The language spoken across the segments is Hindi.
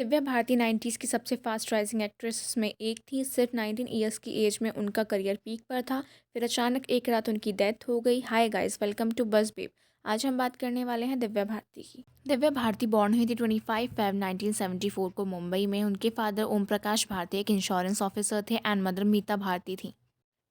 दिव्या भारती 90s की सबसे फास्ट राइजिंग एक्ट्रेसेस में एक थी। सिर्फ 19 ईयर्स की एज में उनका करियर पीक पर था। फिर अचानक एक रात उनकी डेथ हो गई। हाय गाइस, वेलकम टू बस बेब। आज हम बात करने वाले हैं दिव्या भारती की। दिव्या भारती बॉर्न हुई थी 25 फेब 1974 को मुंबई में। उनके फादर ओम प्रकाश भारती एक इंश्योरेंस ऑफिसर थे एंड मदर मीता भारती थी।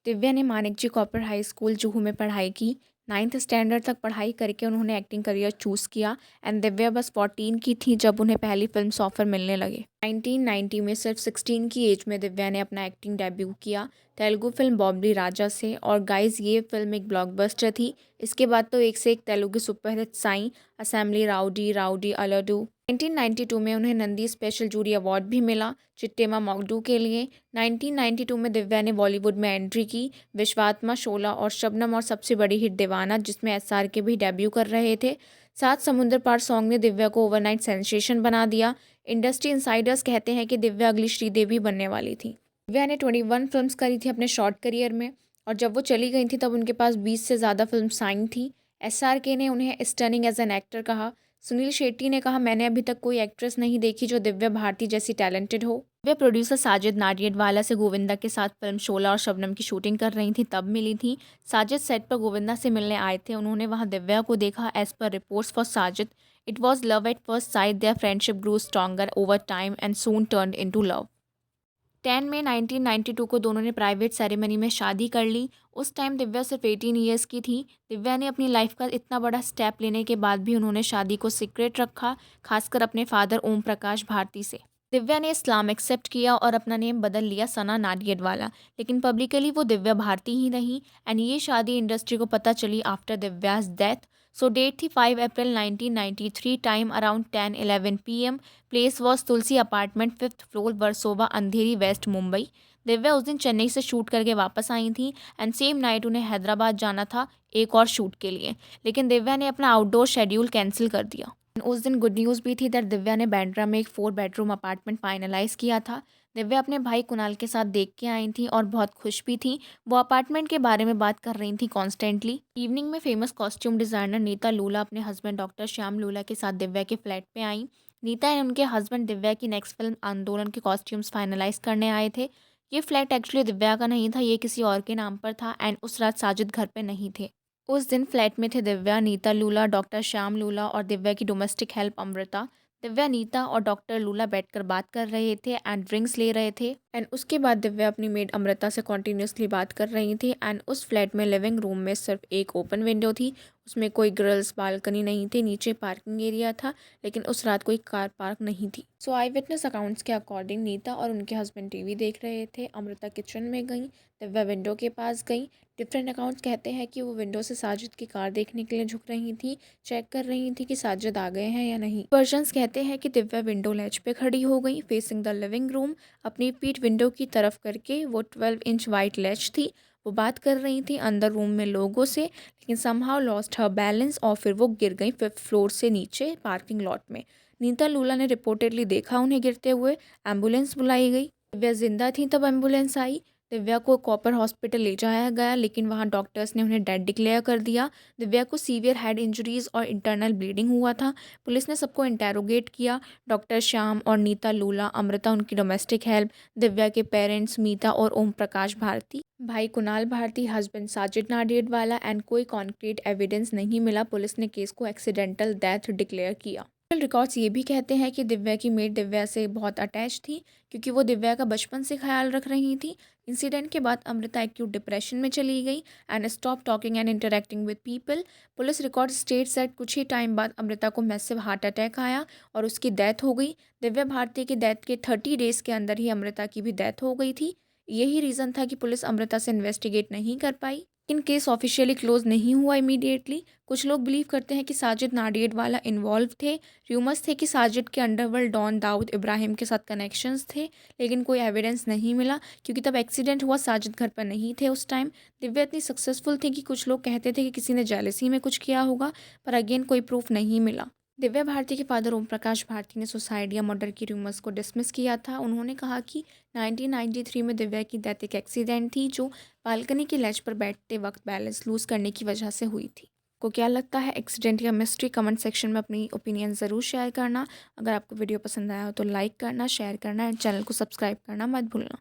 दिव्या ने Manockjee copper high school Juhu में पढ़ाई की। 9th स्टैंडर्ड तक पढ़ाई करके उन्होंने एक्टिंग करियर चूज़ किया एंड दिव्या बस 14 की थी जब उन्हें पहली फिल्म ऑफर मिलने लगे। 1990 में सिर्फ 16 की एज में दिव्या ने अपना एक्टिंग डेब्यू किया तेलुगु फिल्म बॉम्बली राजा से। और गाइस, ये फिल्म एक ब्लॉकबस्टर थी। इसके बाद तो एक से एक Telugu superhit Sai Assembly Rowdy Rowdy Alludu. 1992 में उन्हें नंदी स्पेशल जूरी अवार्ड भी मिला चिट्टेमा मगडू के लिए। 1992 में दिव्या ने बॉलीवुड में एंट्री की विश्वात्मा, शोला और शबनम और सबसे बड़ी हिट दीवाना, जिसमें एसआर के भी डेब्यू कर रहे थे। सात समुंदर पार सॉन्ग ने दिव्या को ओवरनाइट सेंसेशन बना दिया। इंडस्ट्री इंसाइडर्स कहते हैं कि दिव्या अगली श्रीदेवी बनने वाली थी। दिव्या ने 21 फिल्म्स करी थी अपने शॉर्ट करियर में और जब वो चली गई थी तब उनके पास 20 से ज़्यादा फिल्म साइन थी। एसआरके ने उन्हें स्टनिंग एज एन एक्टर कहा। सुनील शेट्टी ने कहा, मैंने अभी तक कोई एक्ट्रेस नहीं देखी जो दिव्या भारती जैसी टैलेंटेड हो। दिव्या प्रोड्यूसर साजिद नाडियाडवाला से गोविंदा के साथ फिल्म शोला और शबनम की शूटिंग कर रही थी तब मिली थी। साजिद सेट पर गोविंदा से मिलने आए थे। उन्होंने वहां दिव्या को देखा। As per reports for Sajid, it was love at first sight. Their friendship grew stronger over time and soon turned into love. 10 मई 1992 को दोनों ने प्राइवेट सेरेमनी में शादी कर ली। उस टाइम दिव्या सिर्फ 18 ईयर्स की थी। दिव्या ने अपनी लाइफ का इतना बड़ा स्टेप लेने के बाद भी उन्होंने शादी को सीक्रेट रखा, खासकर अपने फादर ओम प्रकाश भारती से। दिव्या ने इस्लाम एक्सेप्ट किया और अपना नेम बदल लिया सना नाडियाडवाला, लेकिन पब्लिकली वो दिव्या भारती ही रही। एंड ये शादी इंडस्ट्री को पता चली after Divya's death. So date थी 5 April 1993, time around 10:11 PM। Place was Tulsi apartment, 5th floor, Versova, Andheri west, Mumbai. Divya उस दिन चेन्नई से शूट करके वापस आई थी एंड सेम नाइट उन्हें हैदराबाद जाना था एक और शूट के लिए, लेकिन दिव्या ने अपना आउटडोर शेड्यूल कैंसिल कर दिया। उस दिन गुड न्यूज़ भी थी दैट दिव्या ने बांद्रा में एक 4 बेडरूम अपार्टमेंट फाइनलाइज किया था। दिव्या अपने भाई कुणाल के साथ देख के आई थी और बहुत खुश भी थी। वो अपार्टमेंट के बारे में बात कर रही थी कॉन्स्टेंटली। इवनिंग में फेमस कॉस्ट्यूम डिज़ाइनर नीता लूला अपने हस्बैंड डॉक्टर श्याम लूला के साथ दिव्या के फ्लैट पे आई। नीता एंड उनके हस्बैंड दिव्या की नेक्स्ट फिल्म आंदोलन के कॉस्ट्यूम्स फाइनलाइज करने आए थे। ये फ्लैट एक्चुअली दिव्या का नहीं था, ये किसी और के नाम पर था एंड उस रात साजिद घर पे नहीं थे। उस दिन फ्लैट में थे दिव्या, नीता लूला, डॉक्टर श्याम लूला और दिव्या की डोमेस्टिक हेल्प अमृता। दिव्या, नीता और डॉक्टर लूला बैठकर बात कर रहे थे एंड ड्रिंक्स ले रहे थे एंड उसके बाद दिव्या अपनी मेड अमृता से कॉन्टीन्यूसली बात कर रही थी। एंड उस फ्लैट में लिविंग रूम में सिर्फ एक ओपन विंडो थी, उसमें कोई ग्रिल्स बालकनी नहीं थी। नीचे पार्किंग एरिया था लेकिन उस रात कोई कार पार्क नहीं थी। सो आई विटनेस अकाउंट्स के अकॉर्डिंग नीता और उनके हस्बैंड टीवी देख रहे थे। अमृता किचन में गई, दिव्या विंडो के पास गई। डिफरेंट अकाउंट्स कहते हैं कि वो विंडो से साजिद की कार देखने के लिए झुक रही थी, चेक कर रही थी कि साजिद आ गए हैं या नहीं। वर्जन्स कहते हैं कि दिव्या विंडो लैच पे खड़ी हो गई फेसिंग द लिविंग रूम, अपनी पीठ विंडो की तरफ करके। वो 12 इंच वाइट लैच थी। वो बात कर रही थी अंदर रूम में लोगों से, लेकिन समहाउ लॉस्ट हर बैलेंस और फिर वो गिर गई 5th फ्लोर से नीचे पार्किंग लॉट में। नीता लूला ने रिपोर्टेडली देखा उन्हें गिरते हुए। एम्बुलेंस बुलाई गई। दिव्या जिंदा थी तब एम्बुलेंस आई। दिव्या को कॉपर हॉस्पिटल ले जाया गया लेकिन वहां डॉक्टर्स ने उन्हें डेड डिक्लेयर कर दिया। दिव्या को सीवियर हेड इंजरीज और इंटरनल ब्लीडिंग हुआ था। पुलिस ने सबको इंटेरोगेट किया, डॉक्टर श्याम और नीता लूला, अमृता उनकी डोमेस्टिक हेल्प, दिव्या के पेरेंट्स मीता और ओम प्रकाश भारती, भाई कुणाल भारती, हस्बैंड साजिद नाडियाडवाला एंड कोई कॉन्क्रीट एविडेंस नहीं मिला। पुलिस ने केस को एक्सीडेंटल डेथ डिक्लेयर किया। रिकॉर्ड्स ये भी कहते हैं कि दिव्या की मेड दिव्या से बहुत अटैच थी क्योंकि वो दिव्या का बचपन से ख्याल रख रही थी। इंसिडेंट के बाद अमृता एक्यूट डिप्रेशन में चली गई and stop talking and interacting with people. Police record states that कुछ ही टाइम बाद अमृता को मैसिव हार्ट अटैक आया और उसकी डेथ हो गई। दिव्या भारती की डेथ के 30 डेज के अंदर ही अमृता की भी डेथ हो गई थी। यही रीज़न था कि पुलिस अमृता से इन्वेस्टिगेट नहीं कर पाई। इन केस ऑफिशियली क्लोज नहीं हुआ इमीडिएटली। कुछ लोग बिलीव करते हैं कि साजिद नाडियाडवाला इन्वॉल्व थे। र्यूमर्स थे कि साजिद के अंडरवर्ल्ड डॉन दाऊद इब्राहिम के साथ कनेक्शंस थे, लेकिन कोई एविडेंस नहीं मिला क्योंकि तब एक्सीडेंट हुआ, साजिद घर पर नहीं थे उस टाइम। दिव्या इतनी सक्सेसफुल थी कि कुछ लोग कहते थे कि किसी ने जेलसी में कुछ किया होगा, पर अगेन कोई प्रूफ नहीं मिला। दिव्या भारती के फादर ओम प्रकाश भारती ने सुसाइड या मर्डर की रूमर्स को डिसमिस किया था। उन्होंने कहा कि 1993 में दिव्या की डेथ एक एक्सीडेंट थी जो बालकनी की लेज पर बैठते वक्त बैलेंस लूज करने की वजह से हुई थी। आपको क्या लगता है एक्सीडेंट या मिस्ट्री? कमेंट सेक्शन में अपनी ओपिनियन ज़रूर शेयर करना। अगर आपको वीडियो पसंद आया हो तो लाइक करना, शेयर करना एंड चैनल को सब्सक्राइब करना मत भूलना।